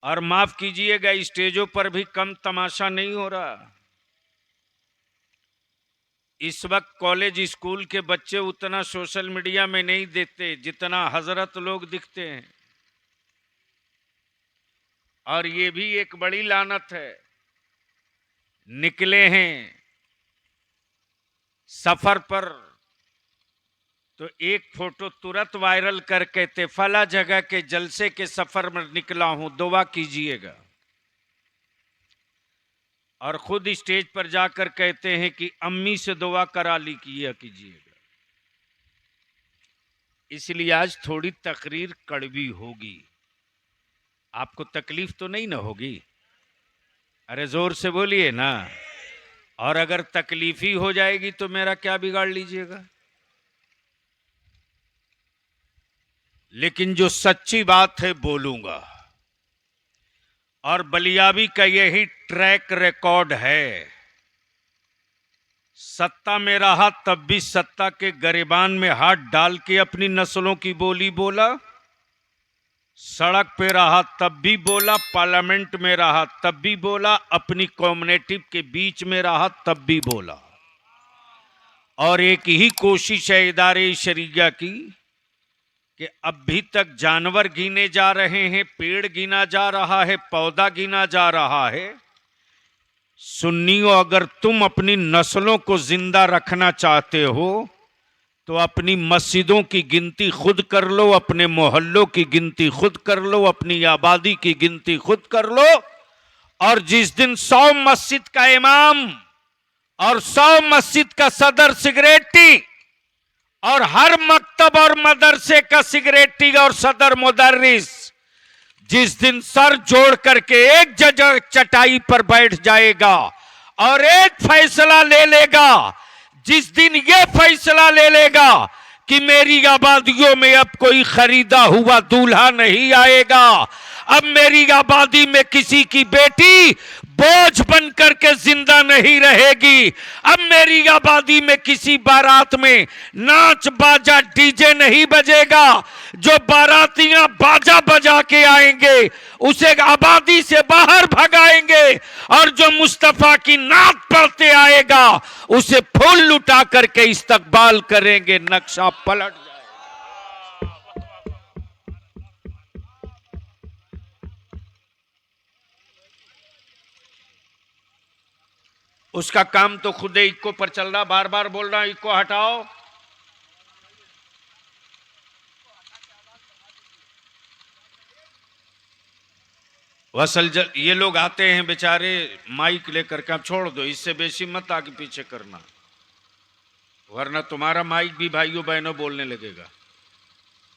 और माफ कीजिएगा, स्टेजों पर भी कम तमाशा नहीं हो रहा। इस वक्त कॉलेज स्कूल के बच्चे उतना सोशल मीडिया में नहीं देखते जितना हजरत लोग दिखते हैं। और ये भी एक बड़ी लानत है, निकले हैं सफर पर तो एक फोटो तुरंत वायरल करके कहते फला जगह के जलसे के सफर में निकला हूं, दुआ कीजिएगा। और खुद स्टेज पर जाकर कहते हैं कि अम्मी से दुआ करा ली किया कीजिएगा। इसलिए आज थोड़ी तकरीर कड़वी होगी। आपको तकलीफ तो नहीं ना होगी? अरे जोर से बोलिए ना। और अगर तकलीफ ही हो जाएगी तो मेरा क्या बिगाड़ लीजिएगा। लेकिन जो सच्ची बात है बोलूंगा। और बलियाबी का यही ट्रैक रिकॉर्ड है। सत्ता में रहा तब भी सत्ता के गरिबान में हाथ डाल के अपनी नस्लों की बोली बोला। सड़क पे रहा तब भी बोला, पार्लियामेंट में रहा तब भी बोला, अपनी कम्युनिटी के बीच में रहा तब भी बोला। और एक ही कोशिश है इदारे शरिया की कि अभी तक जानवर गिने जा रहे हैं, पेड़ गिना जा रहा है, पौधा गिना जा रहा है। सुन्नियों, अगर तुम अपनी नस्लों को जिंदा रखना चाहते हो तो अपनी मस्जिदों की गिनती खुद कर लो, अपने मोहल्लों की गिनती खुद कर लो, अपनी आबादी की गिनती खुद कर लो। और जिस दिन 100 मस्जिद का इमाम और 100 मस्जिद का सदर सिगरेटी और हर मकतब और मदरसे का सिगरेटी और सदर मुदर्रिस जिस दिन सर जोड़ करके एक जगह चटाई पर बैठ जाएगा और एक फैसला ले लेगा, जिस दिन ये फैसला ले लेगा कि मेरी आबादियों में अब कोई खरीदा हुआ दूल्हा नहीं आएगा, अब मेरी आबादी में किसी की बेटी बोझ बन करके जिंदा नहीं रहेगी, अब मेरी आबादी में किसी बारात में नाच बाजा डीजे नहीं बजेगा, जो बारातियां बाजा बजा के आएंगे उसे आबादी से बाहर भगाएंगे, और जो मुस्तफा की नात पढ़ते आएगा उसे फूल लुटा करके इस्तकबाल करेंगे। नक्शा पलट जाए। उसका काम तो खुद इको पर चल रहा, बार बार बोल रहा इको हटाओ। वसल ये लोग आते हैं बेचारे माइक लेकर के, छोड़ दो, इससे बेसी मत आगे पीछे करना, वरना तुम्हारा माइक भी भाइयों बहनों बोलने लगेगा,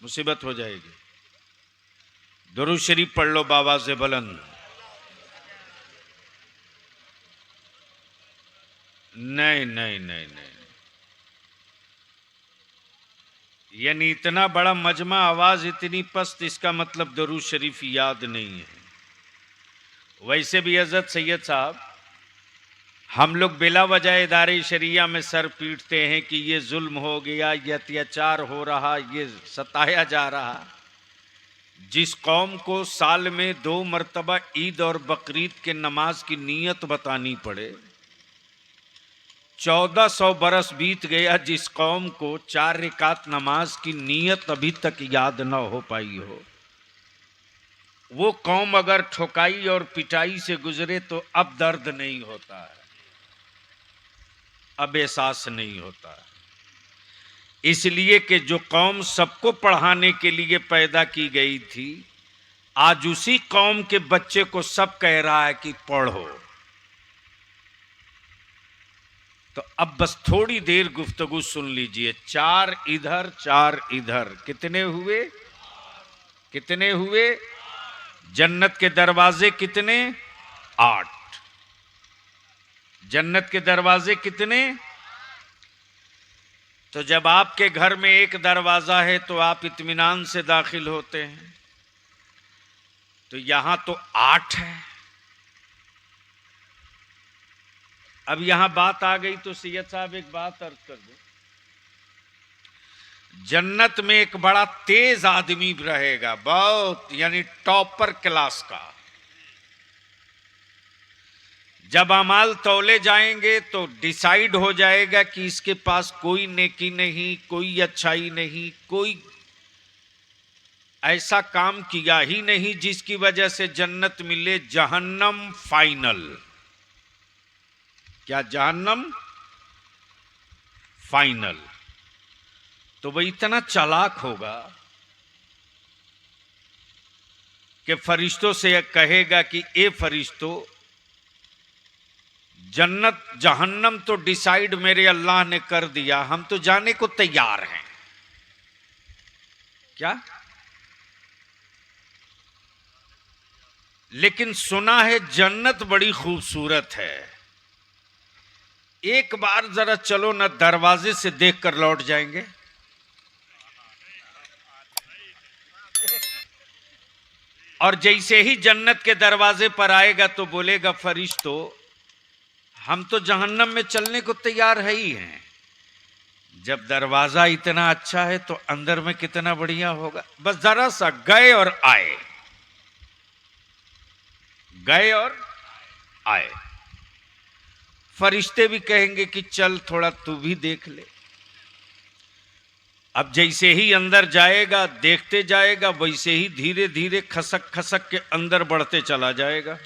मुसीबत हो जाएगी। दुरूद शरीफ पढ़ लो बाबा से बुलंद। नहीं नहीं नहीं नहीं, यानी इतना बड़ा मजमा, आवाज इतनी पस्त, इसका मतलब दुरूद शरीफ याद नहीं है। वैसे भी हजरत सैयद साहब, हम लोग बिला वजह इदारे शरिया में सर पीटते हैं कि ये जुल्म हो गया, ये अत्याचार हो रहा, ये सताया जा रहा। जिस कौम को साल में 2 मरतबा ईद और बकरीद के नमाज की नीयत बतानी पड़े, 1400 बरस बीत गया, जिस कौम को 4 रिकात नमाज की नीयत अभी तक याद न हो पाई हो, वो कौम अगर ठोकाई और पिटाई से गुजरे तो अब दर्द नहीं होता है, अब एहसास नहीं होता है। इसलिए कि जो कौम सबको पढ़ाने के लिए पैदा की गई थी, आज उसी कौम के बच्चे को सब कह रहा है कि पढ़ो। तो अब बस थोड़ी देर गुफ्तगू सुन लीजिए। 4 इधर 4 इधर, कितने हुए? कितने हुए? जन्नत के दरवाजे कितने? 8। जन्नत के दरवाजे कितने? तो जब आपके घर में एक दरवाजा है तो आप इत्मीनान से दाखिल होते हैं, तो यहां तो 8 है। अब यहां बात आ गई तो सैयद साहब एक बात अर्ज कर दो। जन्नत में एक बड़ा तेज आदमी रहेगा, बहुत, यानी टॉपर क्लास का, जब अमाल तौले जाएंगे तो डिसाइड हो जाएगा कि इसके पास कोई नेकी नहीं, कोई अच्छाई नहीं, कोई ऐसा काम किया ही नहीं जिसकी वजह से जन्नत मिले। जहन्नम फाइनल। क्या जहन्नम फाइनल? तो वह इतना चालाक होगा कि फरिश्तों से कहेगा कि ए फरिश्तों, जन्नत जहन्नम तो डिसाइड मेरे अल्लाह ने कर दिया, हम तो जाने को तैयार हैं। क्या? लेकिन सुना है जन्नत बड़ी खूबसूरत है, एक बार जरा चलो ना, दरवाजे से देखकर लौट जाएंगे। और जैसे ही जन्नत के दरवाजे पर आएगा तो बोलेगा फरिश्तों, हम तो जहन्नम में चलने को तैयार है ही हैं। जब दरवाजा इतना अच्छा है तो अंदर में कितना बढ़िया होगा। बस जरा सा गए और आए, गए और आए। फरिश्ते भी कहेंगे कि चल थोड़ा तू भी देख ले। अब जैसे ही अंदर जाएगा, देखते जाएगा, वैसे ही धीरे धीरे खसक खसक के अंदर बढ़ते चला जाएगा।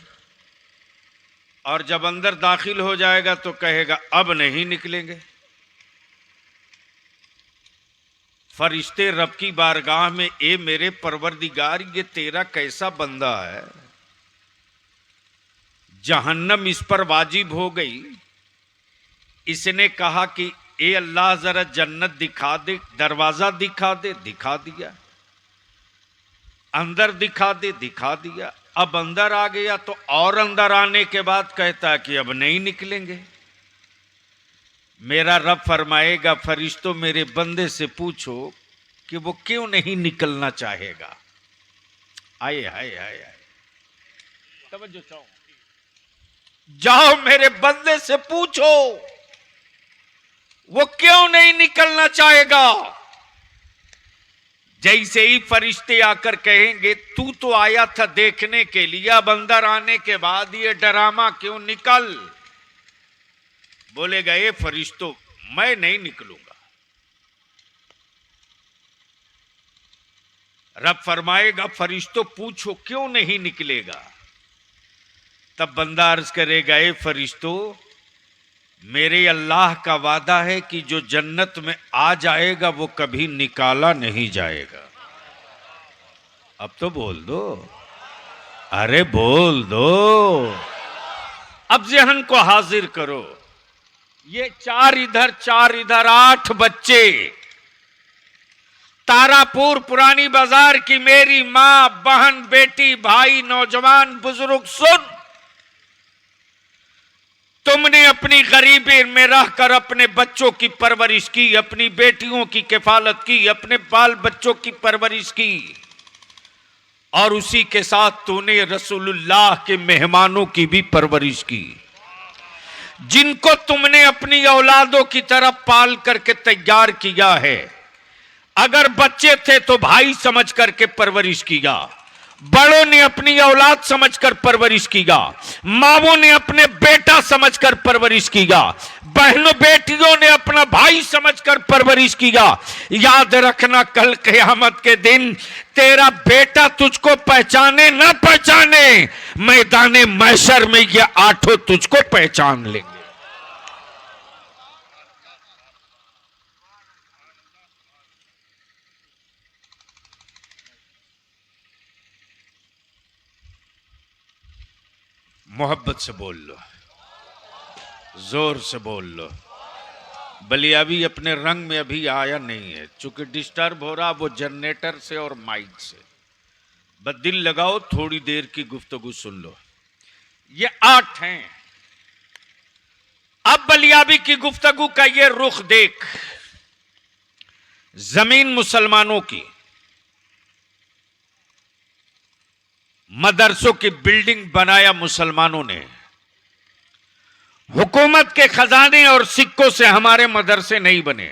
और जब अंदर दाखिल हो जाएगा तो कहेगा अब नहीं निकलेंगे। फरिश्ते रब की बारगाह में, ए मेरे परवरदिगार, ये तेरा कैसा बंदा है, जहन्नम इस पर वाजिब हो गई, इसने कहा कि ए अल्लाह जरा जन्नत दिखा दे, दरवाजा दिखा दे, दिखा दिया। अंदर दिखा दे, दिखा दिया। अब अंदर आ गया तो और अंदर आने के बाद कहता कि अब नहीं निकलेंगे। मेरा रब फरमाएगा फरिश्तों, मेरे बंदे से पूछो कि वो क्यों नहीं निकलना चाहेगा। आए हाय हाय हाय, तवज्जो चाहो, जाओ मेरे बंदे से पूछो वो क्यों नहीं निकलना चाहेगा। जैसे ही फरिश्ते आकर कहेंगे तू तो आया था देखने के लिए, अब अंदर आने के बाद ये डरामा क्यों, निकल। बोलेगा ये फरिश्तों, मैं नहीं निकलूंगा। रब फरमाएगा फरिश्तों पूछो क्यों नहीं निकलेगा। तब बंदा अर्ज करेगा ए फरिश्तों, मेरे अल्लाह का वादा है कि जो जन्नत में आ जाएगा वो कभी निकाला नहीं जाएगा। अब तो बोल दो, अरे बोल दो। अब ज़हन को हाजिर करो, ये चार इधर 8 बच्चे, तारापुर पुरानी बाजार की मेरी मां, बहन, बेटी, भाई, नौजवान, बुजुर्ग, सुन, तुमने अपनी गरीबी में रहकर अपने बच्चों की परवरिश की, अपनी बेटियों की किफालत की, अपने बाल बच्चों की परवरिश की, और उसी के साथ तूने रसूलुल्लाह के मेहमानों की भी परवरिश की, जिनको तुमने अपनी औलादों की तरफ पाल करके तैयार किया है। अगर बच्चे थे तो भाई समझ करके परवरिश किया, बड़ों ने अपनी औलाद समझकर परवरिश किया, मावों ने अपने बेटा समझकर परवरिश किया, बहनों बेटियों ने अपना भाई समझकर परवरिश किया। याद रखना कल क़यामत के दिन तेरा बेटा तुझको पहचाने न पहचाने, मैदाने महशर में ये 8 तुझको पहचान लेंगे। मोहब्बत से बोल लो, जोर से बोल लो। बलियाबी अपने रंग में अभी आया नहीं है, चूंकि डिस्टर्ब हो रहा वो जनरेटर से और माइक से। बस दिल लगाओ, थोड़ी देर की गुफ्तगू सुन लो। ये 8 हैं। अब बलियाबी की गुफ्तगू का ये रुख देख, जमीन मुसलमानों की, मदरसों की बिल्डिंग बनाया मुसलमानों ने, हुकूमत के खजाने और सिक्कों से हमारे मदरसे नहीं बने,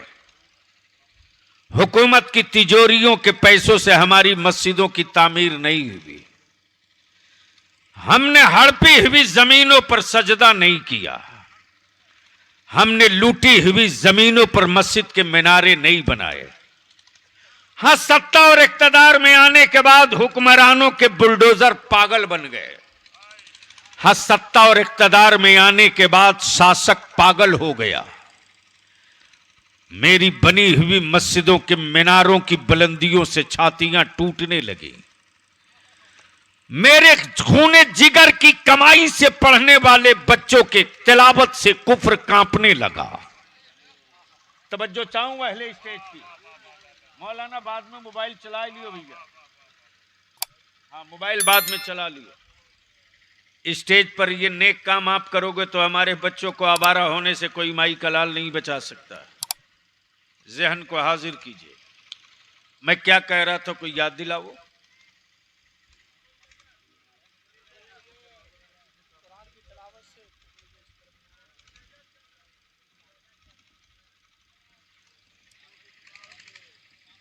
हुकूमत की तिजोरियों के पैसों से हमारी मस्जिदों की तामीर नहीं हुई, हमने हड़पी हुई जमीनों पर सजदा नहीं किया, हमने लूटी हुई जमीनों पर मस्जिद के मीनारे नहीं बनाए। हां, सत्ता और इक्तदार में आने के बाद हुक्मरानों के बुलडोजर पागल बन गए। हां, सत्ता और इक्तदार में आने के बाद शासक पागल हो गया। मेरी बनी हुई मस्जिदों के मीनारों की बुलंदियों से छातियां टूटने लगी। मेरे खूने जिगर की कमाई से पढ़ने वाले बच्चों के तिलावत से कुफ्र कांपने लगा। तवज्जो चाहूंगा अहले स्टेज की। मौलाना बाद में मोबाइल चला लियो भैया। हाँ, मोबाइल बाद में चला लियो। स्टेज पर ये नेक काम आप करोगे तो हमारे बच्चों को आवारा होने से कोई माई कलाल नहीं बचा सकता। जहन को हाजिर कीजिए। मैं क्या कह रहा था, कोई याद दिलाओ।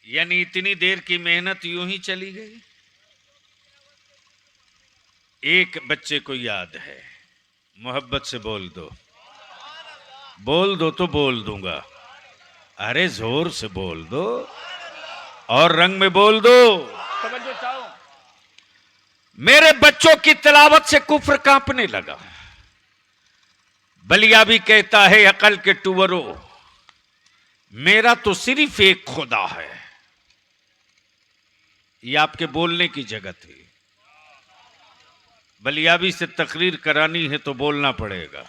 यानी इतनी देर की मेहनत यूं ही चली गई। एक बच्चे को याद है, मोहब्बत से बोल दो, बोल दो तो बोल दूंगा। अरे जोर से बोल दो और रंग में बोल दो। तवज्जो चाहो। मेरे बच्चों की तिलावत से कुफ्र कांपने लगा। बलिया भी कहता है अकल के टुवरो, मेरा तो सिर्फ एक खुदा है। ये आपके बोलने की जगह थी। बलियाबी से तकरीर करानी है तो बोलना पड़ेगा।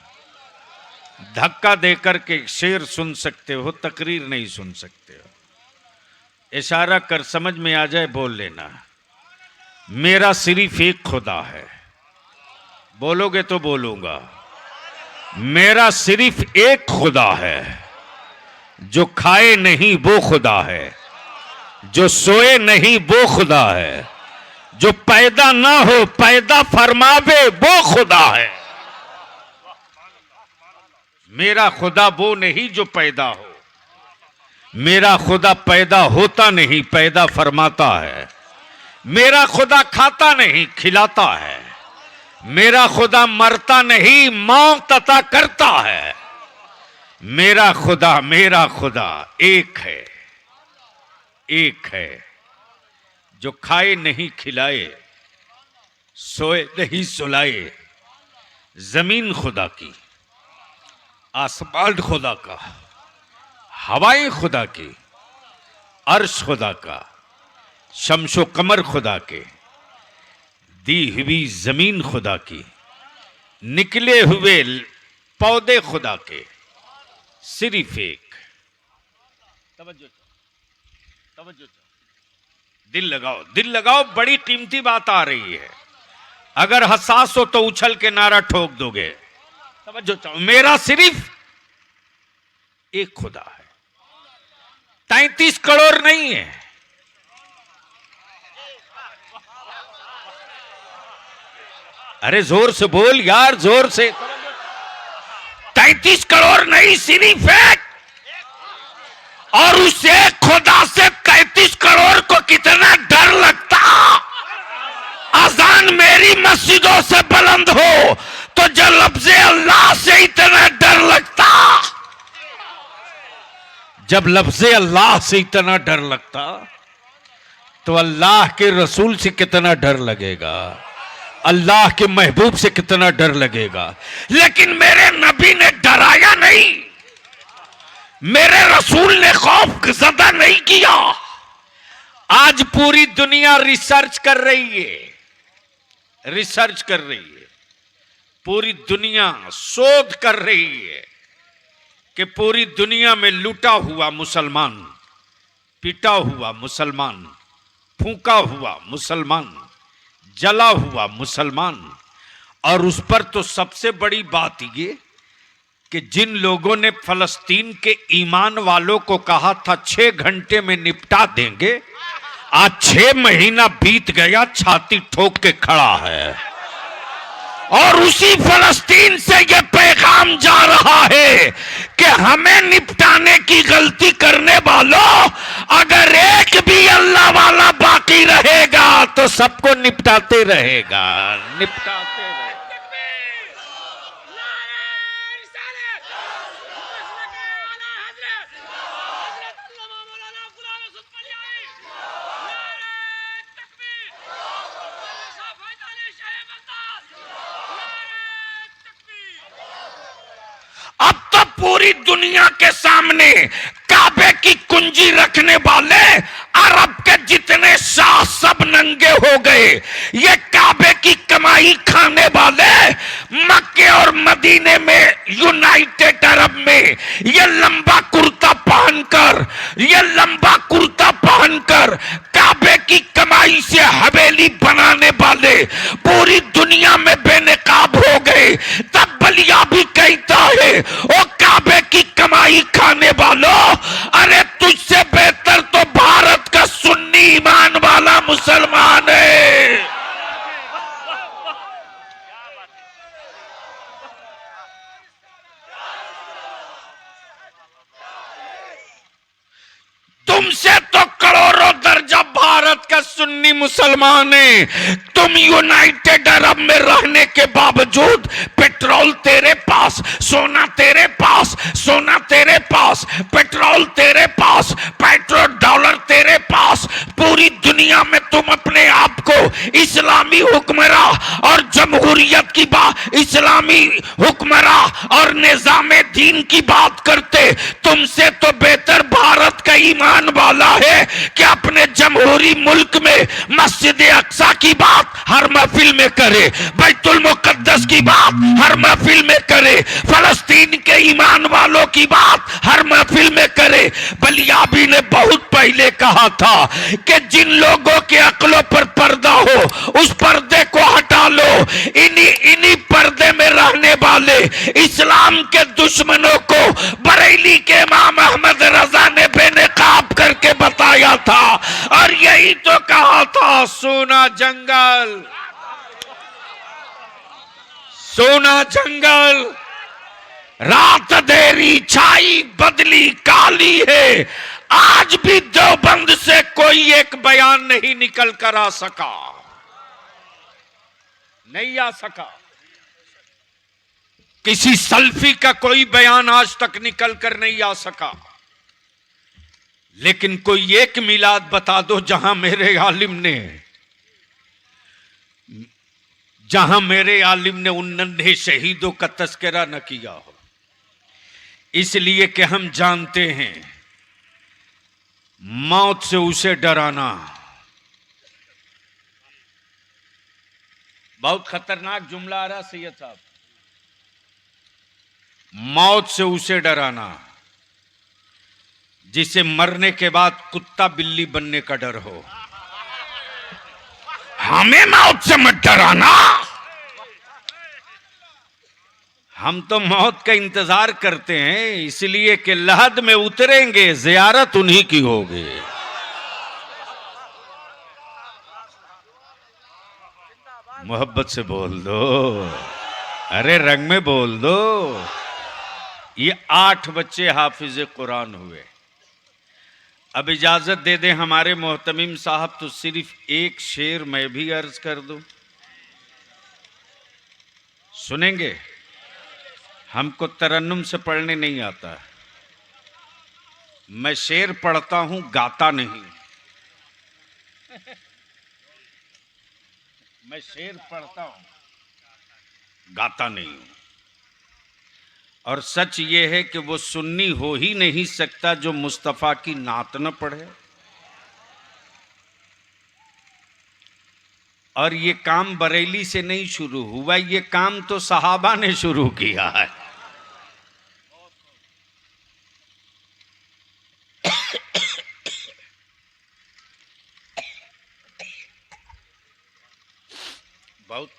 धक्का देकर के शेर सुन सकते हो, तकरीर नहीं सुन सकते हो। इशारा कर, समझ में आ जाए बोल लेना। मेरा सिर्फ एक खुदा है। बोलोगे तो बोलूंगा। मेरा सिर्फ एक खुदा है, जो खाए नहीं वो खुदा है, जो सोए नहीं वो खुदा है, जो पैदा ना हो पैदा फरमावे वो खुदा है। मेरा खुदा वो नहीं जो पैदा हो, मेरा खुदा पैदा होता नहीं पैदा फरमाता है। मेरा खुदा खाता नहीं खिलाता है। मेरा खुदा मरता नहीं मौत अता करता है। मेरा खुदा एक है, एक है, जो खाए नहीं खिलाए, सोए नहीं सुलाए। जमीन खुदा की, आसमान खुदा का, हवाएं खुदा की, अर्श खुदा का, शम्सो कमर खुदा के, दी हुई जमीन खुदा की, निकले हुए पौधे खुदा के, सिर्फ एक। तवज्जो तवज्जो, दिल लगाओ, दिल लगाओ, बड़ी कीमती बात आ रही है। अगर हसास हो तो उछल के नारा ठोक दोगे। तवज्जो चाहो। मेरा सिर्फ एक खुदा है, 33 करोड़ नहीं है। अरे जोर से बोल यार, जोर से। 33 करोड़ नहीं, सिर्फ एक। और उस एक खुदा से 33 करोड़ को कितना डर लगता। अजान मेरी मस्जिदों से बुलंद हो तो जो लफ्ज़े अल्लाह से इतना डर लगता, जब लफ्ज़े अल्लाह से इतना डर लगता तो अल्लाह के रसूल से कितना डर लगेगा, अल्लाह के महबूब से कितना डर लगेगा। लेकिन मेरे नबी ने डराया नहीं, मेरे रसूल ने खौफ ज़दा नहीं किया। आज पूरी दुनिया रिसर्च कर रही है, रिसर्च कर रही है, पूरी दुनिया शोध कर रही है कि पूरी दुनिया में लूटा हुआ मुसलमान, पीटा हुआ मुसलमान, फूंका हुआ मुसलमान, जला हुआ मुसलमान। और उस पर तो सबसे बड़ी बात ये कि जिन लोगों ने फलस्तीन के ईमान वालों को कहा था 6 घंटे में निपटा देंगे, आज 6 महीना बीत गया, छाती ठोक के खड़ा है। और उसी फलस्तीन से यह पैगाम जा रहा है कि हमें निपटाने की गलती करने वालों, अगर एक भी अल्लाह वाला बाकी रहेगा तो सबको निपटाते रहेगा, निपटाते रहेगा। अब तो पूरी दुनिया के सामने काबे की कुंजी रखने वाले अरब के जितने शाह सब नंगे हो गए। ये काबे की कमाई खाने वाले मक्के और मदीने में, यूनाइटेड अरब में ये लंबा कुर्ता पहनकर, ये लंबा कुर्ता पहनकर काबे की कमाई से हवेली बनाने वाले पूरी दुनिया में बेनकाब हो गए। तब बलिया भी कहता है, ओ काबे की कमाई खाने वालों, अरे तुझसे बेहतर तो भारत का सुन्नी ईमान वाला मुसलमान है। तुमसे तो करोड़ों दर्जा भारत का सुन्नी मुसलमान है। तुम यूनाइटेड अरब में रहने के बावजूद पेट्रोल तेरे पास, सोना तेरे पास, सोना तेरे पास, पेट्रोल तेरे पास, पेट्रोल डॉलर तेरे पास, पूरी दुनिया में तुम अपने आप को इस्लामी हुक्मरा और जमहूरियत की बात, इस्लामी हुक्मरा और निजामे दीन की बात करते। तुमसे तो बेहतर भारत का ईमान वाला है कि अपने जमहूरी मुल्क में मस्जिद अक्सा की बात हर महफिल में करे, बैतुल मुकद्दस की बात हर महफिल में करे, फलस्तीन के ईमान वालों की बात हर महफिल में करे। बलियाबी ने बहुत पहले कहा था कि जिन लोगों के अक्लों पर पर्दा हो उस पर्दे को हटा लो। इन्हीं पर्दे में रहने वाले इस्लाम के दुश्मनों को बरेली के इमाम अहमद रजा ने बेनकाब करके बताया था, और यही तो कहा था, सोना जंगल, सोना जंगल, रात देरी छाई बदली काली है। आज भी देवबंद से कोई एक बयान नहीं निकल कर आ सका, नहीं आ सका। किसी सल्फी का कोई बयान आज तक निकल कर नहीं आ सका। लेकिन कोई एक मिलाद बता दो जहां मेरे आलिम ने उन नन्हे शहीदों का तस्करा न किया हो। इसलिए कि हम जानते हैं मौत से उसे डराना बहुत खतरनाक जुमला आ रहा सैयद साहब, मौत से उसे डराना जिसे मरने के बाद कुत्ता बिल्ली बनने का डर हो। हमें मौत से मत डराना, हम तो मौत का इंतजार करते हैं, इसलिए कि लहद में उतरेंगे, जियारत उन्हीं की होगी। मोहब्बत से बोल दो, अरे रंग में बोल दो। ये 8 बच्चे हाफिज कुरान हुए। अब इजाजत दे दें हमारे मोहतमिम साहब तो सिर्फ एक शेर मैं भी अर्ज कर दूं, सुनेंगे? हमको तरन्नुम से पढ़ने नहीं आता, मैं शेर पढ़ता हूं, गाता नहीं। मैं शेर पढ़ता हूं, गाता नहीं हूं। और सच ये है कि वो सुन्नी हो ही नहीं सकता जो मुस्तफ़ा की नात न पढ़े। और ये काम बरेली से नहीं शुरू हुआ, ये काम तो सहाबा ने शुरू किया है। बहुत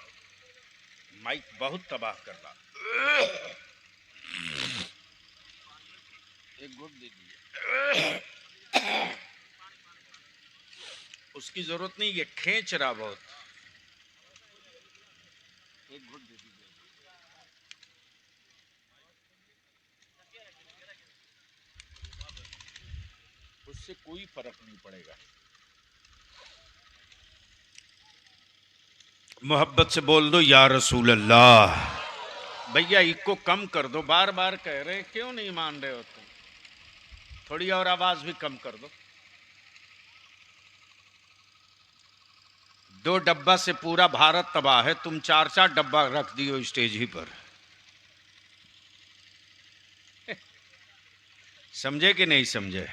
माइक बहुत तबाह कर रहा, एक घूंट दे दीजिए। उसकी जरूरत नहीं, ये खींच रहा बहुत। एक घुट दे दीजिए। उससे कोई फर्क नहीं पड़ेगा। मोहब्बत से बोल दो या रसूल अल्लाह। भैया इसको कम कर दो, बार बार कह रहे, क्यों नहीं मान रहे हो तुम? थोड़ी और आवाज भी कम कर दो। 2 डब्बा से पूरा भारत तबाह है, तुम 4-4 डब्बा रख दियो स्टेज ही पर। समझे कि नहीं समझे?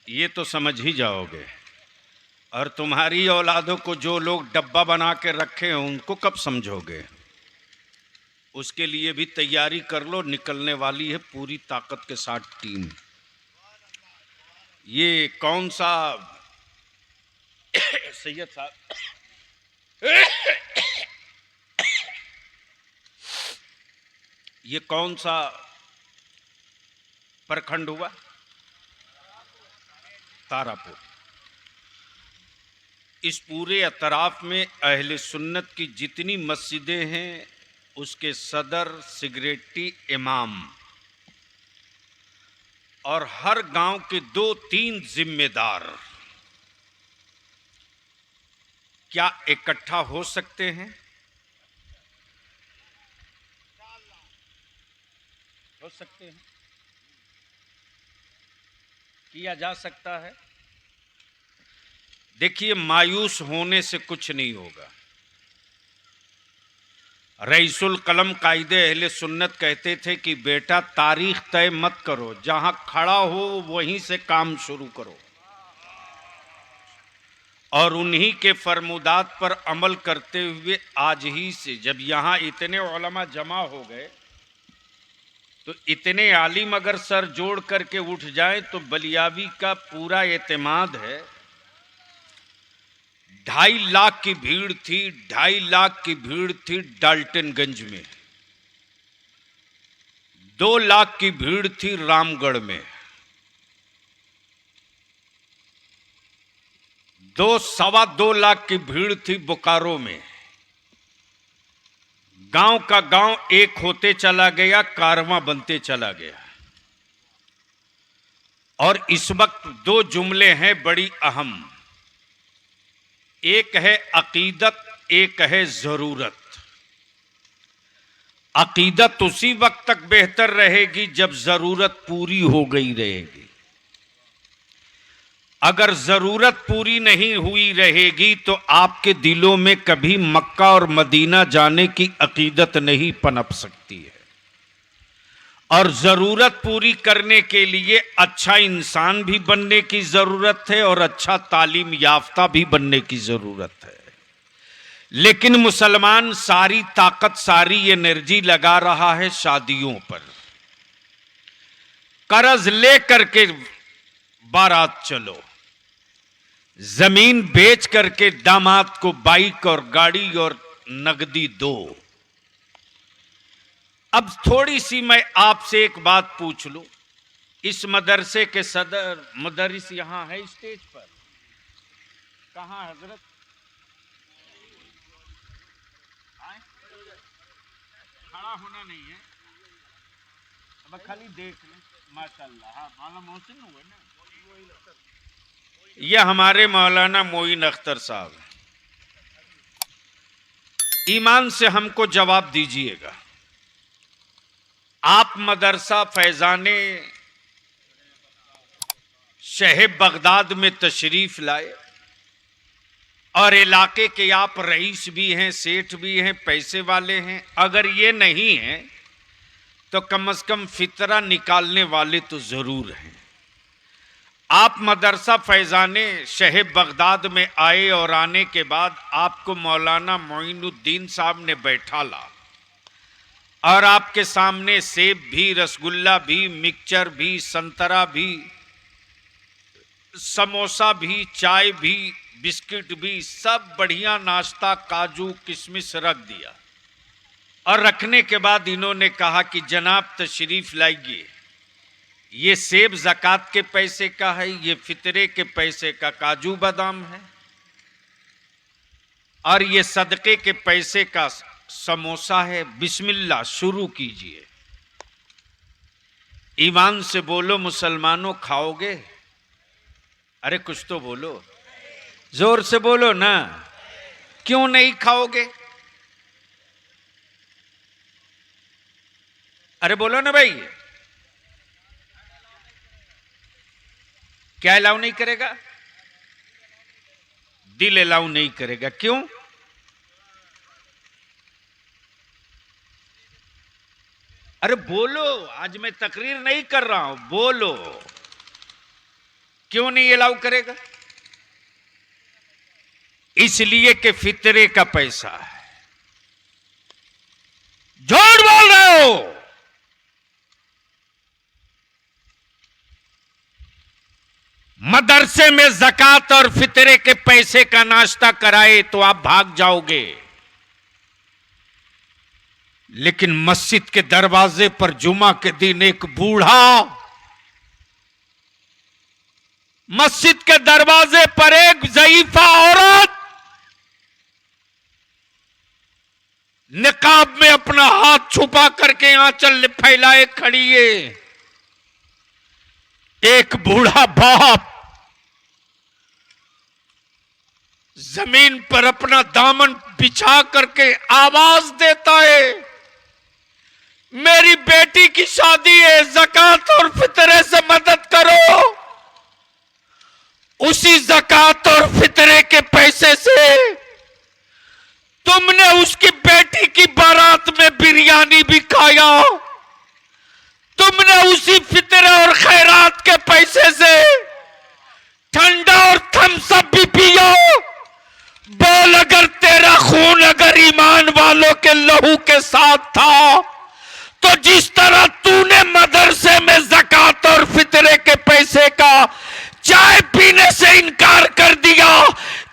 ये तो समझ ही जाओगे। और तुम्हारी औलादों को जो लोग डब्बा बना के रखे हैं उनको कब समझोगे? उसके लिए भी तैयारी कर लो, निकलने वाली है पूरी ताकत के साथ टीम। ये कौन सा सैयद साहब, ये कौन सा प्रखंड हुआ? तारापुर। इस पूरे अतराफ में अहले सुन्नत की जितनी मस्जिदें हैं उसके सदर सिगरेटी इमाम और हर गांव के 2-3 जिम्मेदार क्या इकट्ठा हो सकते हैं? हो सकते हैं, किया जा सकता है। देखिए, मायूस होने से कुछ नहीं होगा। रईसुल कलम कायदे अहले सुन्नत कहते थे कि बेटा तारीख तय मत करो, जहां खड़ा हो वहीं से काम शुरू करो और उन्हीं के फरमुदात पर अमल करते हुए आज ही से, जब यहां इतने उलमा जमा हो गए तो इतने आलिम अगर सर जोड़ करके उठ जाएं तो बलियावी का पूरा एतमाद है। 2.5 लाख की भीड़ थी, 2.5 लाख की भीड़ थी डाल्टनगंज में, 2 लाख की भीड़ थी रामगढ़ में, 2-2.25 लाख की भीड़ थी बोकारो में। गांव का गांव एक होते चला गया, कारवां बनते चला गया। और इस वक्त 2 जुमले हैं बड़ी अहम, एक है अकीदत, एक है जरूरत। अकीदत उसी वक्त तक बेहतर रहेगी जब जरूरत पूरी हो गई रहेगी। अगर जरूरत पूरी नहीं हुई रहेगी तो आपके दिलों में कभी मक्का और मदीना जाने की अकीदत नहीं पनप सकती है। और जरूरत पूरी करने के लिए अच्छा इंसान भी बनने की जरूरत है और अच्छा तालीम याफ्ता भी बनने की जरूरत है। लेकिन मुसलमान सारी ताकत, सारी एनर्जी लगा रहा है शादियों पर। कर्ज ले करके बारात चलो, जमीन बेच करके दामाद को बाइक और गाड़ी और नगदी दो। अब थोड़ी सी मैं आपसे एक बात पूछ लूं, इस मदरसे के सदर मुदर्रिस यहां है स्टेज पर? कहां हजरत? खड़ा होना नहीं है, अब खाली देख लें। माशाल्लाह, हाँ, मौलाना मोहसिन हुए ना, ये हमारे मौलाना मोइन अख्तर साहब। ईमान से हमको जवाब दीजिएगा, आप मदरसा फैजाने शहर बगदाद में तशरीफ लाए और इलाके के आप रईस भी हैं, सेठ भी हैं, पैसे वाले हैं। अगर ये नहीं है तो कम से कम फितरा निकालने वाले तो जरूर हैं। आप मदरसा फैजाने शहर बगदाद में आए और आने के बाद आपको मौलाना मोइनुद्दीन साहब ने बैठा ला और आपके सामने सेब भी, रसगुल्ला भी, मिक्सचर भी, संतरा भी, समोसा भी, चाय भी, बिस्किट भी, सब बढ़िया नाश्ता, काजू किशमिश रख दिया। और रखने के बाद इन्होंने कहा कि जनाब तशरीफ लाइए, ये सेब ज़कात के पैसे का है, ये फितरे के पैसे का काजू बादाम है। और ये सदके के पैसे का समोसा है, बिस्मिल्लाह शुरू कीजिए। ईमान से बोलो मुसलमानों, खाओगे? अरे कुछ तो बोलो, जोर से बोलो ना, क्यों नहीं खाओगे? अरे बोलो ना भाई, क्या अलाउ नहीं करेगा? दिल अलाउ नहीं करेगा, क्यों? अरे बोलो, आज मैं तकरीर नहीं कर रहा हूं, बोलो क्यों नहीं अलाउ करेगा? इसलिए कि फितरे का पैसा है। झूठ बोल रहे हो। मदरसे में ज़कात और फितरे के पैसे का नाश्ता कराए तो आप भाग जाओगे, लेकिन मस्जिद के दरवाजे पर जुमा के दिन एक बूढ़ा मस्जिद के दरवाजे पर एक ज़ईफा औरत निकाब में अपना हाथ छुपा करके आंचल फैलाए खड़ी है। एक बूढ़ा बाप जमीन पर अपना दामन बिछा करके आवाज देता है, मेरी बेटी की शादी है, ज़कात और फितरे से मदद करो। उसी ज़कात और फितरे के पैसे से तुमने उसकी बेटी की बारात में बिरयानी भी खाया, तुमने उसी फितरे और खैरात के पैसे से ठंडा और थम्स अप भी पिया। बोल, अगर तेरा खून अगर ईमान वालों के लहू के साथ था, तो जिस तरह तूने मदरसे में ज़कात और फितरे के पैसे का चाय पीने से इनकार कर दिया,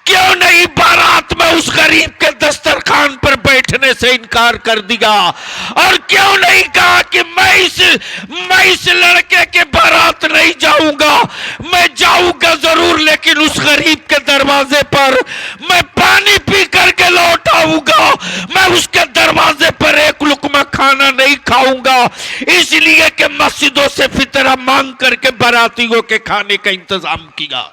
क्यों नहीं बारात में उस गरीब के दस्तरखान पर बैठने से इनकार कर दिया? और क्यों नहीं कहा कि मैं इस लड़के के बारात नहीं जाऊंगा, मैं जाऊंगा जरूर, लेकिन उस गरीब के दरवाजे पर मैं पानी पी करके लौट आऊंगा, मैं उसके दरवाजे पर एक लुकमा खाना नहीं खाऊंगा, इसलिए कि मस्जिदों से फितरा मांग करके बारातियों के खाने का इंतजाम किया।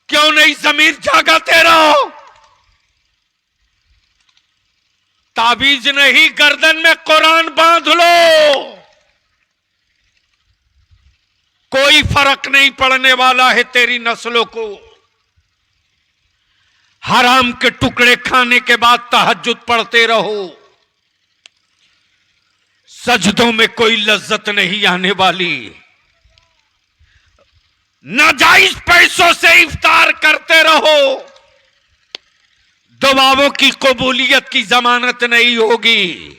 क्यों नहीं ज़मीर जागा तेरा? ताबीज नहीं, गर्दन में कुरान बांध लो, कोई फर्क नहीं पड़ने वाला है तेरी नस्लों को। हराम के टुकड़े खाने के बाद तहज्जुद पढ़ते रहो, सजदों में कोई लज्जत नहीं आने वाली। नाजायज पैसों से इफ्तार करते रहो, दुआओं की कबूलियत की जमानत नहीं होगी।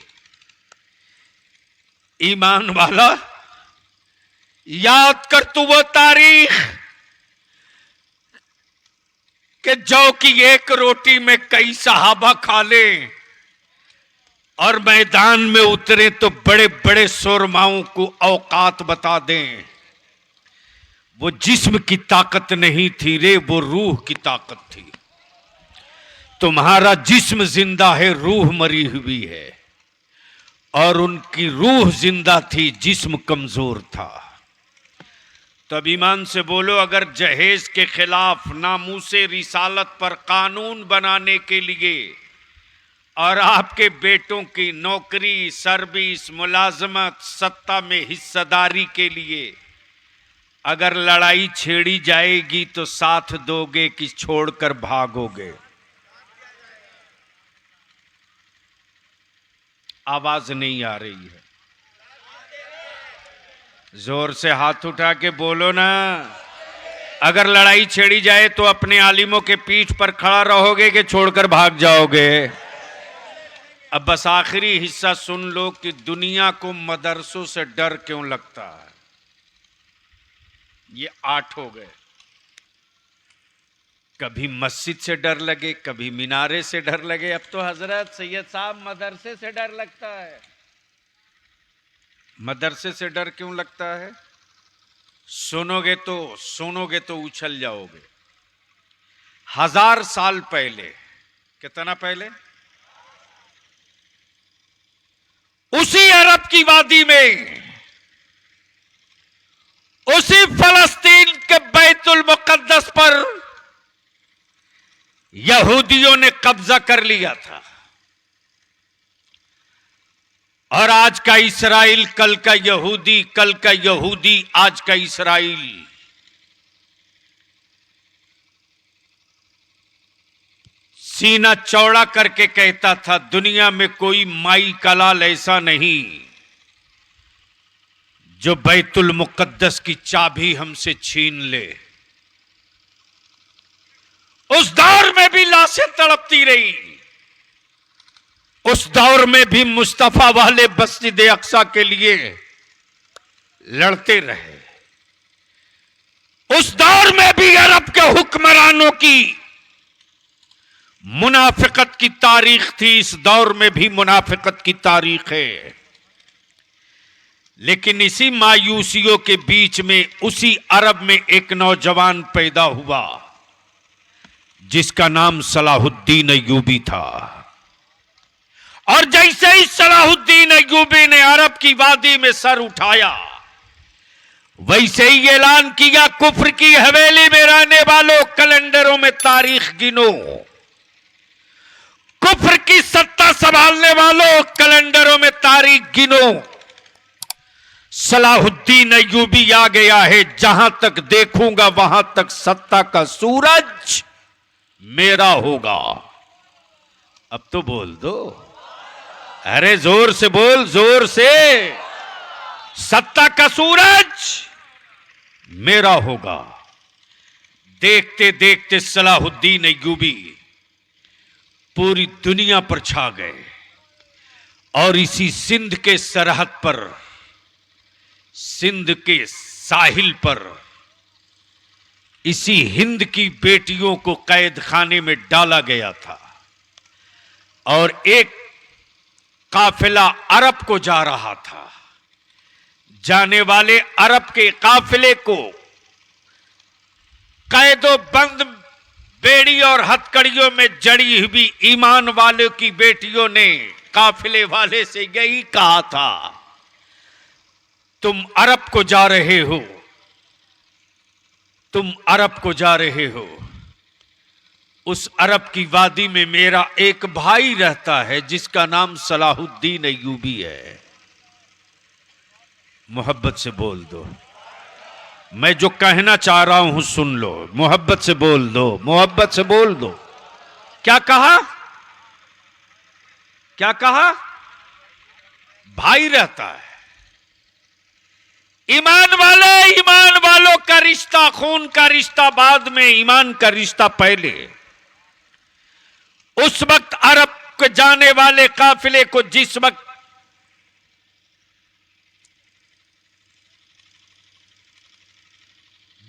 ईमान वाला, याद कर तू वो तारीख कि जौ की एक रोटी में कई सहाबा खा ले और मैदान में उतरे तो बड़े बड़े सुरमाओं को औकात बता दें। वो जिस्म की ताकत नहीं थी रे, वो रूह की ताकत थी। तुम्हारा जिस्म जिंदा है, रूह मरी हुई है, और उनकी रूह जिंदा थी, जिस्म कमजोर था। तब ईमान से बोलो, अगर जहेज के खिलाफ नामूसे रिसालत पर कानून बनाने के लिए और आपके बेटों की नौकरी, सर्विस, मुलाजमत, सत्ता में हिस्सेदारी के लिए अगर लड़ाई छेड़ी जाएगी तो साथ दोगे कि छोड़कर भागोगे? आवाज नहीं आ रही है, जोर से हाथ उठा के बोलो ना। अगर लड़ाई छेड़ी जाए तो अपने आलिमों के पीठ पर खड़ा रहोगे कि छोड़कर भाग जाओगे? अब बस आखिरी हिस्सा सुन लो कि दुनिया को मदरसों से डर क्यों लगता है। ये 8 हो गए। कभी मस्जिद से डर लगे, कभी मीनारे से डर लगे, अब तो हजरत सैयद साहब मदरसे से डर लगता है। मदरसे से डर क्यों लगता है? सुनोगे तो उछल जाओगे, 1000 साल पहले, कितना पहले, उसी अरब की वादी में, उसी फलस्तीन के बैतुल मुकद्दस पर यहूदियों ने कब्जा कर लिया था। और आज का इस्राइल, कल का यहूदी, कल का यहूदी, आज का इस्राइल। सीना चौड़ा करके कहता था, दुनिया में कोई माई का लाल ऐसा नहीं जो बैतुल मुकद्दस की चाबी हमसे छीन ले। उस दौर में भी लाशें तड़पती रही, उस दौर में भी मुस्तफा वाले मस्जिद अक्सा के लिए लड़ते रहे। उस दौर में भी अरब के हुक्मरानों की मुनाफिकत की तारीख थी, इस दौर में भी मुनाफिकत की तारीख है। लेकिन इसी मायूसियों के बीच में, उसी अरब में एक नौजवान पैदा हुआ जिसका नाम सलाहुद्दीन अय्यूबी था। और जैसे ही सलाहुद्दीन अय्यूबी ने अरब की वादी में सर उठाया, वैसे ही ऐलान किया, कुफ्र की हवेली में रहने वालों, कैलेंडरों में तारीख गिनो। कुफ्र की सत्ता संभालने वालों, कैलेंडरों में तारीख गिनो। सलाहुद्दीन अय्यूबी आ गया है, जहां तक देखूंगा वहां तक सत्ता का सूरज मेरा होगा। अब तो बोल दो, अरे जोर से बोल, जोर से। सत्ता का सूरज मेरा होगा। देखते देखते सलाहुद्दीन अय्यूबी पूरी दुनिया पर छा गए। और इसी सिंध के सरहद पर, सिंध के साहिल पर, इसी हिंद की बेटियों को कैद खाने में डाला गया था। और एक काफिला अरब को जा रहा था। जाने वाले अरब के काफिले को कैदो बंद बेड़ी और हथकड़ियों में जड़ी हुई ईमान वालों की बेटियों ने काफिले वाले से यही कहा था, तुम अरब को जा रहे हो, तुम अरब को जा रहे हो। उस अरब की वादी में मेरा एक भाई रहता है जिसका नाम सलाहुद्दीन अय्यूबी है। मोहब्बत से बोल दो, मैं जो कहना चाह रहा हूं सुन लो। मोहब्बत से बोल दो, मोहब्बत से बोल दो। क्या कहा, क्या कहा? भाई रहता है। ईमान वाले, ईमान वालों का रिश्ता, खून का रिश्ता बाद में, ईमान का रिश्ता पहले। उस वक्त अरब के जाने वाले काफिले को जिस वक्त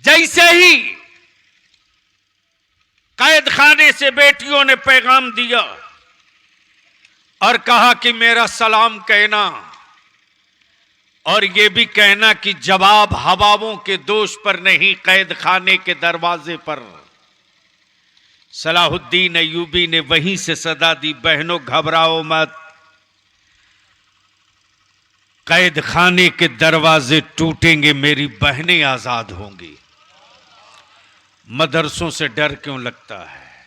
जैसे ही कैद खाने से बेटियों ने पैगाम दिया और कहा कि मेरा सलाम कहना, और यह भी कहना कि जवाब हवाओं के दोष पर नहीं, कैद खाने के दरवाजे पर। सलाहुद्दीन अय्यूबी ने वहीं से सदा दी, बहनों घबराओ मत, कैद खाने के दरवाजे टूटेंगे, मेरी बहनें आजाद होंगी। मदरसों से डर क्यों लगता है?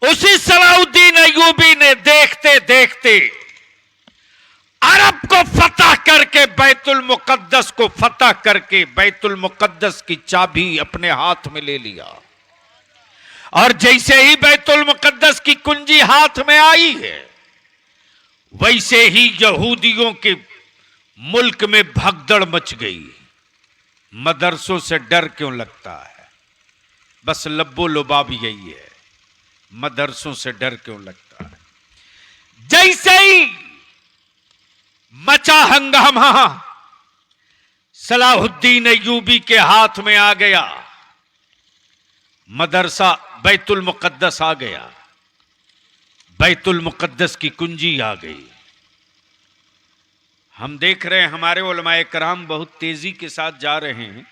उसी सलाहुद्दीन अय्यूबी ने देखते देखते अरब को फतह करके, बैतुल मुकद्दस को फतह करके, बैतुल मुकद्दस की चाबी अपने हाथ में ले लिया। और जैसे ही बैतुल मुकद्दस की कुंजी हाथ में आई है, वैसे ही यहूदियों के मुल्क में भगदड़ मच गई। मदरसों से डर क्यों लगता है? बस लब्बो लुबाब यही है, मदरसों से डर क्यों लगता है? जैसे ही मचा हंगामा सलाहुद्दीन अय्यूबी के हाथ में आ गया, मदरसा बैतुल मुकद्दस आ गया, बैतुल मुकद्दस की कुंजी आ गई। हम देख रहे हैं हमारे उलमाए कराम बहुत तेजी के साथ जा रहे हैं।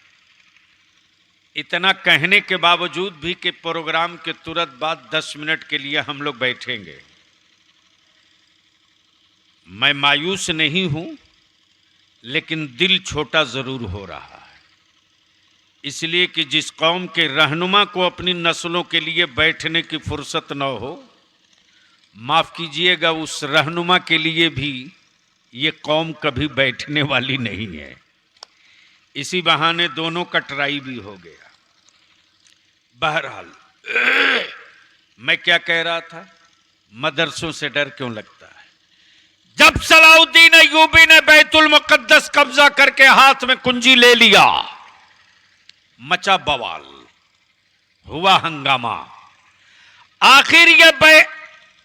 इतना कहने के बावजूद भी कि प्रोग्राम के तुरंत बाद 10 मिनट के लिए हम लोग बैठेंगे, मैं मायूस नहीं हूं, लेकिन दिल छोटा जरूर हो रहा है। इसलिए कि जिस कौम के रहनुमा को अपनी नस्लों के लिए बैठने की फुर्सत न हो, माफ कीजिएगा, उस रहनुमा के लिए भी ये कौम कभी बैठने वाली नहीं है। इसी बहाने दोनों का ट्राई भी हो गया। बहरहाल मैं क्या कह रहा था, मदरसों से डर क्यों लगता है? जब सलाउद्दीन अय्यूबी ने बैतुल मुकद्दस कब्जा करके हाथ में कुंजी ले लिया, मचा बवाल, हुआ हंगामा। आखिर ये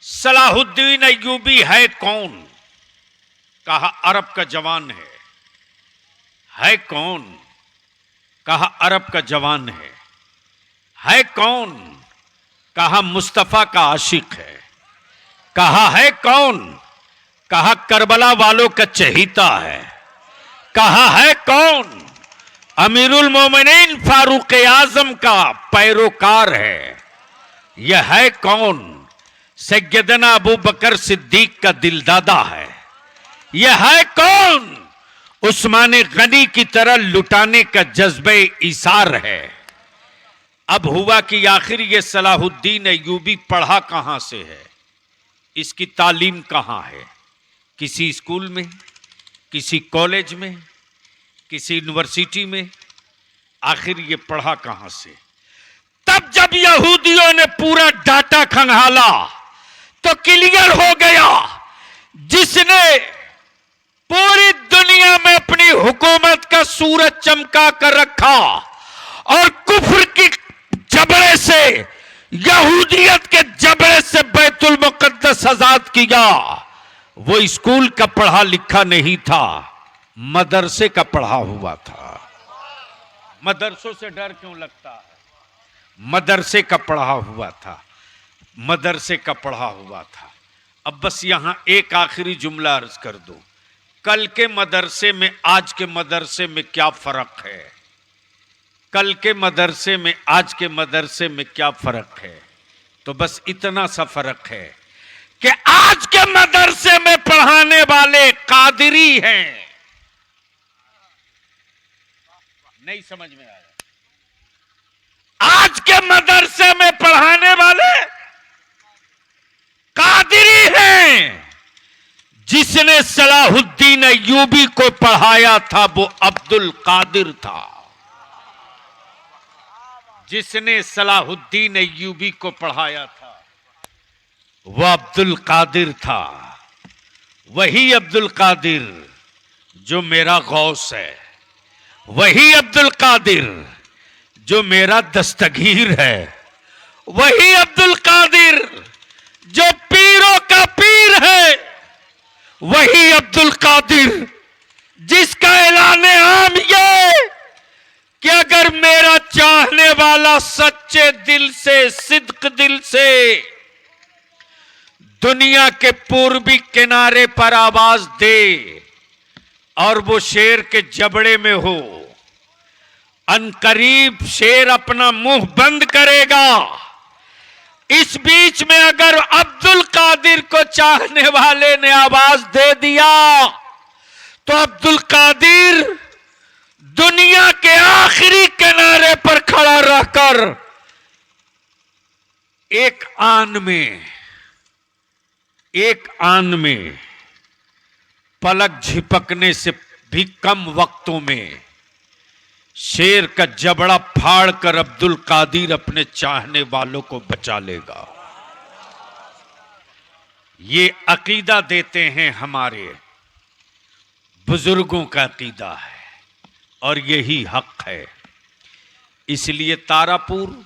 सलाहुद्दीन अय्यूबी है कौन? कहा अरब का जवान है कौन? कहा अरब का जवान है कौन? कहा मुस्तफा का आशिक है। कहा है कौन? कहा करबला वालों का चहीता है। कहा है कौन? अमीरुल मोमिनीन फारूक आजम का पैरोकार है। यह है कौन? सैयदना अबू बकर सिद्दीक का दिलदादा है। यह है कौन? उस्मान गनी की तरह लुटाने का जज्बे इसार है। अब हुआ कि आखिर ये सलाहुद्दीन अय्यूबी पढ़ा कहां से है, इसकी तालीम कहां है? किसी स्कूल में, किसी कॉलेज में, किसी यूनिवर्सिटी में? आखिर ये पढ़ा कहां से? तब जब यहूदियों ने पूरा डाटा खंगाला तो क्लियर हो गया, जिसने पूरी दुनिया में अपनी हुकूमत का सूरज चमका कर रखा और कुफ्र की जबड़े से, यहूदियत के जबड़े से बैतुल मुकद्दस आजाद किया, वो स्कूल का पढ़ा लिखा नहीं था, मदरसे का पढ़ा हुआ था। मदरसों से डर क्यों लगता है? मदरसे का पढ़ा हुआ था, मदरसे का पढ़ा हुआ था। अब बस यहां एक आखिरी जुमला अर्ज कर दो, कल के मदरसे में आज के मदरसे में क्या फर्क है? कल के मदरसे में आज के मदरसे में क्या फर्क है? तो बस इतना सा फर्क है कि आज के मदरसे में पढ़ाने वाले कादिरी हैं। नहीं समझ में आया? आज के मदरसे में पढ़ाने वाले कादिरी हैं। जिसने सलाहुद्दीन अय्यूबी को पढ़ाया था वो अब्दुल कादिर था। जिसने सलाहुद्दीन अय्यूबी को पढ़ाया था वो अब्दुल कादिर था। वही अब्दुल कादिर जो मेरा गौस है, वही अब्दुल कादिर जो मेरा दस्तगीर है, वही अब्दुल कादिर जो पीरों का पीर है, वही अब्दुल कादिर जिसका ऐलान आम ये कि अगर मेरा चाहने वाला सच्चे दिल से, सिद्क दिल से दुनिया के पूर्वी किनारे पर आवाज दे और वो शेर के जबड़े में हो, अनकरीब शेर अपना मुंह बंद करेगा। इस बीच में अगर अब्दुल कादिर को चाहने वाले ने आवाज दे दिया तो अब्दुल कादिर दुनिया के आखिरी किनारे पर खड़ा रहकर एक आन में पलक झिपकने से भी कम वक्तों में शेर का जबड़ा फाड़कर अब्दुल कादिर अपने चाहने वालों को बचा लेगा। ये अकीदा देते हैं, हमारे बुजुर्गों का अकीदा है और यही हक है। इसलिए तारापुर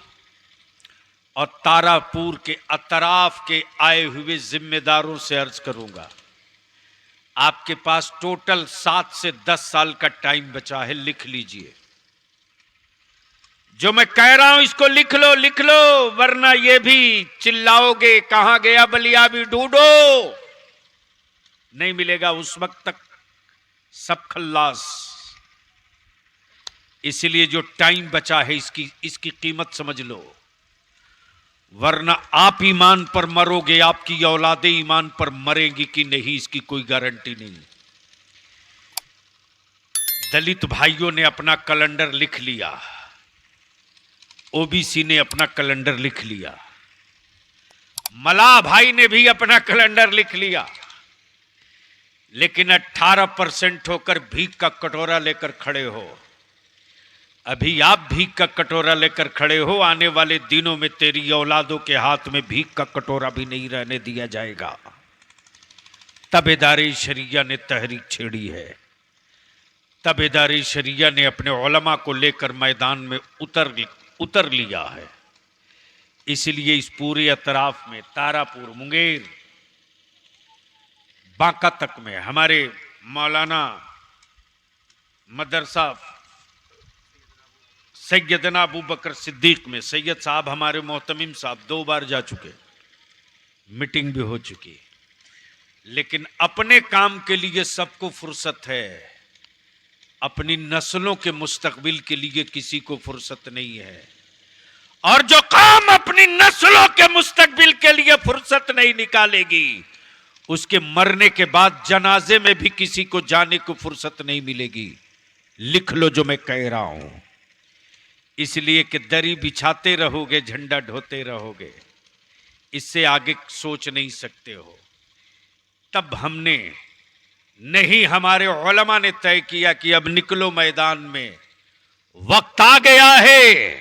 और तारापुर के अतराफ के आए हुए जिम्मेदारों से अर्ज करूंगा, आपके पास टोटल 7 से 10 साल का टाइम बचा है, लिख लीजिए। जो मैं कह रहा हूं इसको लिख लो, वरना ये भी चिल्लाओगे कहां गया बलिया भी ढूंढो, नहीं मिलेगा उस वक्त तक सब खल्लास। इसलिए जो टाइम बचा है इसकी कीमत समझ लो, वरना आप ईमान पर मरोगे, आपकी औलादे ईमान पर मरेंगी कि नहीं इसकी कोई गारंटी नहीं। दलित भाइयों ने अपना कैलेंडर लिख लिया, ओबीसी ने अपना कैलेंडर लिख लिया, मलाह भाई ने भी अपना कैलेंडर लिख लिया, लेकिन 18% होकर भीख का कटोरा लेकर खड़े हो। अभी आप भीख का कटोरा लेकर खड़े हो, आने वाले दिनों में तेरी औलादों के हाथ में भीख का कटोरा भी नहीं रहने दिया जाएगा। तबेदारी शरिया ने तहरीक छेड़ी है, तबेदारी शरिया ने अपने उलमा को लेकर मैदान में उतर लिया है। इसलिए इस पूरे अतराफ में, तारापुर, मुंगेर, बांका तक में हमारे मौलाना मदरसा सैयदना अबू बकर सिद्दीक में सैयद साहब, हमारे मोहतमिम साहब 2 बार जा चुके, मीटिंग भी हो चुकी, लेकिन अपने काम के लिए सबको फुर्सत है, अपनी नस्लों के मुस्तकबिल के लिए किसी को फुर्सत नहीं है। और जो काम अपनी नस्लों के मुस्तकबिल के लिए फुर्सत नहीं निकालेगी, उसके मरने के बाद जनाजे में भी किसी को जाने को फुर्सत नहीं मिलेगी। लिख लो जो मैं कह रहा हूं। इसलिए कि दरी बिछाते रहोगे, झंडा ढोते रहोगे, इससे आगे सोच नहीं सकते हो। तब हमने नहीं, हमारे उलमा ने तय किया कि अब निकलो मैदान में, वक्त आ गया है,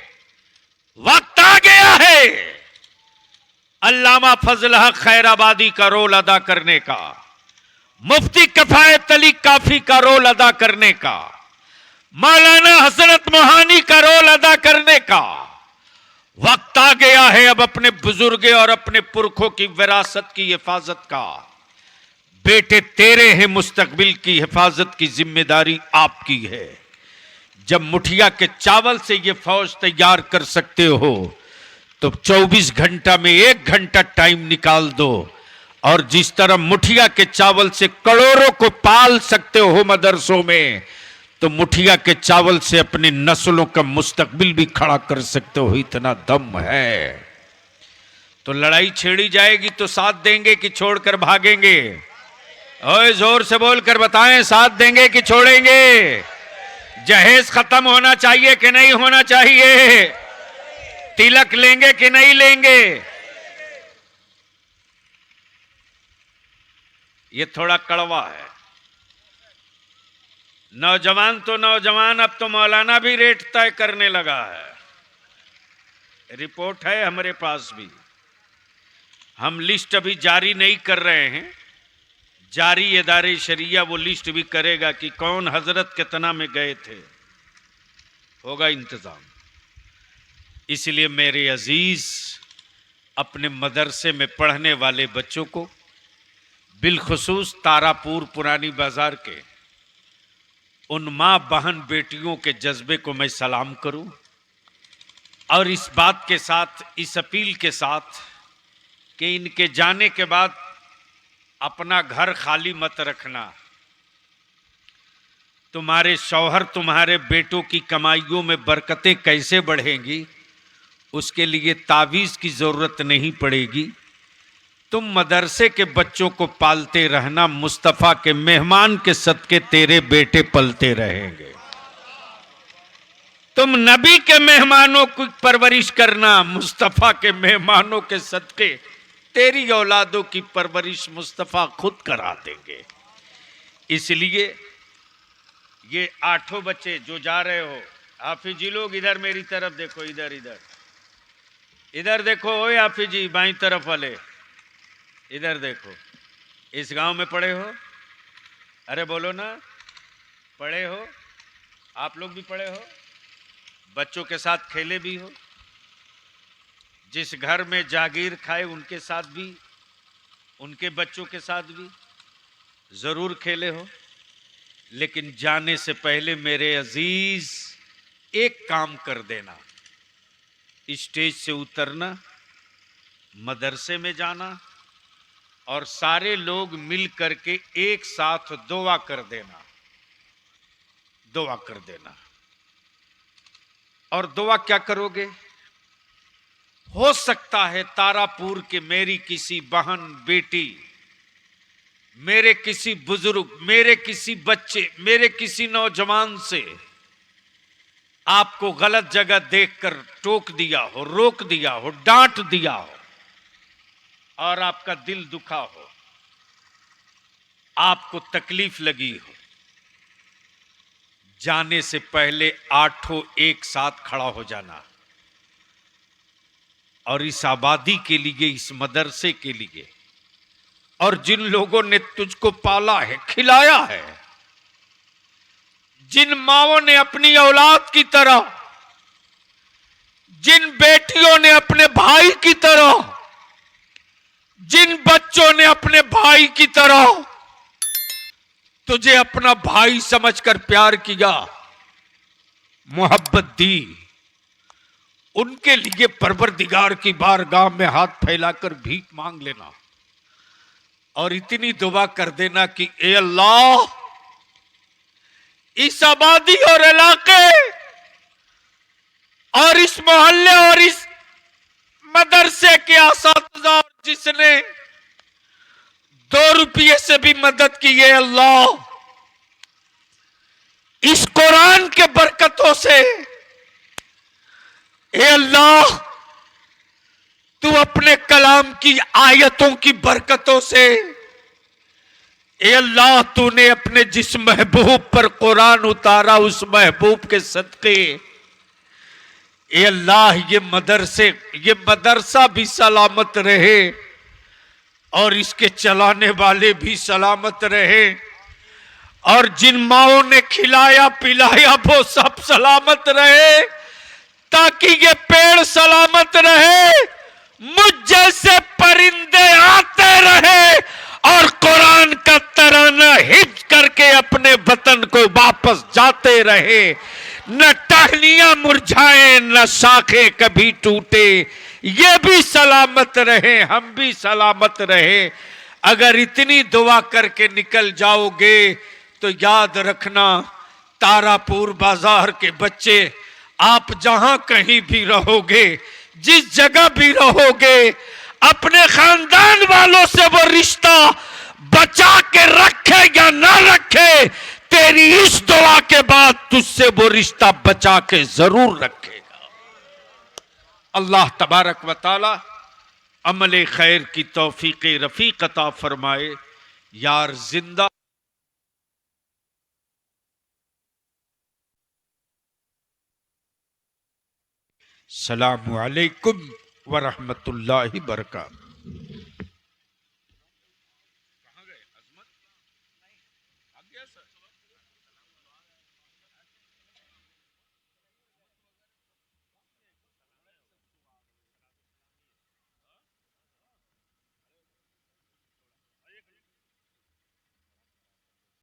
वक्त आ गया है अल्लामा फजल हक खैराबादी का रोल अदा करने का, मुफ्ती किफायत अली काफी का रोल अदा करने का, मौलाना हजरत मोहानी का रोल अदा करने का वक्त आ गया है। अब अपने बुजुर्ग और अपने पुरखों की विरासत की हिफाजत का, बेटे तेरे हैं, मुस्तकबिल की हिफाजत की जिम्मेदारी आपकी है। जब मुठिया के चावल से ये फौज तैयार कर सकते हो तो 24 घंटा में 1 घंटा टाइम निकाल दो, और जिस तरह मुठिया के चावल से करोड़ों को पाल सकते हो मदरसों में, तो मुठिया के चावल से अपनी नस्लों का मुस्तकबिल भी खड़ा कर सकते हो, इतना दम है। तो लड़ाई छेड़ी जाएगी तो साथ देंगे कि छोड़कर भागेंगे? ओए जोर से बोलकर बताएं, साथ देंगे कि छोड़ेंगे? जहेज खत्म होना चाहिए कि नहीं होना चाहिए? तिलक लेंगे कि नहीं लेंगे? ये थोड़ा कड़वा है। नौजवान तो नौजवान, अब तो मौलाना भी रेट तय करने लगा है। रिपोर्ट है हमारे पास भी, हम लिस्ट अभी जारी नहीं कर रहे हैं, जारी इदारे शरिया वो लिस्ट भी करेगा कि कौन हजरत कितना में गए थे, होगा इंतजाम। इसलिए मेरे अजीज, अपने मदरसे में पढ़ने वाले बच्चों को, बिलखुसूस तारापुर पुरानी बाजार के उन मां बहन बेटियों के जज्बे को मैं सलाम करूं, और इस बात के साथ, इस अपील के साथ कि इनके जाने के बाद अपना घर खाली मत रखना। तुम्हारे शौहर, तुम्हारे बेटों की कमाइयों में बरकतें कैसे बढ़ेंगी, उसके लिए तावीज़ की ज़रूरत नहीं पड़ेगी। तुम मदरसे के बच्चों को पालते रहना, मुस्तफ़ा के मेहमान के सदके तेरे बेटे पलते रहेंगे। तुम नबी के मेहमानों की परवरिश करना, मुस्तफ़ा के मेहमानों के सदके तेरी औलादों की परवरिश मुस्तफ़ा खुद करा देंगे। इसलिए ये 8 बच्चे जो जा रहे हो, हाफिजी लोग इधर मेरी तरफ देखो, इधर इधर इधर देखो, ओए हाफिजी बाईं तरफ वाले इधर देखो। इस गांव में पढ़े हो? अरे बोलो ना, पढ़े हो? आप लोग भी पढ़े हो? बच्चों के साथ खेले भी हो? जिस घर में जागीर खाए उनके साथ भी, उनके बच्चों के साथ भी जरूर खेले हो। लेकिन जाने से पहले मेरे अजीज, एक काम कर देना, स्टेज से उतरना, मदरसे में जाना और सारे लोग मिल करके एक साथ दुआ कर देना, दुआ कर देना। और दुआ क्या करोगे? हो सकता है तारापुर के मेरी किसी बहन बेटी, मेरे किसी बुजुर्ग, मेरे किसी बच्चे, मेरे किसी नौजवान से आपको गलत जगह देखकर टोक दिया हो, रोक दिया हो, डांट दिया हो और आपका दिल दुखा हो, आपको तकलीफ लगी हो। जाने से पहले आठों एक साथ खड़ा हो जाना और इस आबादी के लिए, इस मदरसे के लिए, और जिन लोगों ने तुझको पाला है, खिलाया है, जिन माओं ने अपनी औलाद की तरह, जिन बेटियों ने अपने भाई की तरह, जिन बच्चों ने अपने भाई की तरह तुझे अपना भाई समझकर प्यार किया, मोहब्बत दी, उनके लिए परवरदिगार की बारगाह में हाथ फैलाकर भीख मांग लेना और इतनी दुआ कर देना कि ए अल्लाह, इस आबादी और इलाके और इस मोहल्ले और इस मदरसे के असातिज़ा, जिसने 2 रुपये से भी मदद की, है अल्लाह, इस कुरान के बरकतों से, ए अल्लाह, तू अपने कलाम की आयतों की बरकतों से, ए अल्लाह, तूने अपने जिस महबूब पर कुरान उतारा, उस महबूब के सदके, ए अल्लाह, ये मदरसा भी सलामत रहे और इसके चलाने वाले भी सलामत रहे और जिन माओं ने खिलाया पिलाया वो सब सलामत रहे, ताकि ये पेड़ सलामत रहे, मुझ जैसे परिंदे आते रहे और कुरान का तराना हिज करके अपने वतन को वापस जाते रहे, न टहनियां मुरझाए, न शाखें कभी टूटे, ये भी सलामत रहे, हम भी सलामत रहे। अगर इतनी दुआ करके निकल जाओगे तो याद रखना, तारापुर बाजार के बच्चे, आप जहां कहीं भी रहोगे, जिस जगह भी रहोगे, अपने खानदान वालों से वो रिश्ता बचा के रखे या ना रखे, तेरी इस दुआ के बाद तुझसे वो रिश्ता बचा के जरूर रखेगा। अल्लाह तबारक व तआला अमल खैर की तौफीक रफीक अता फरमाए। यार जिंदा सलामु अलैकुम व रहमतुल्लाहि बरकातहू। कहाँ गए अजमत? आ गया सर।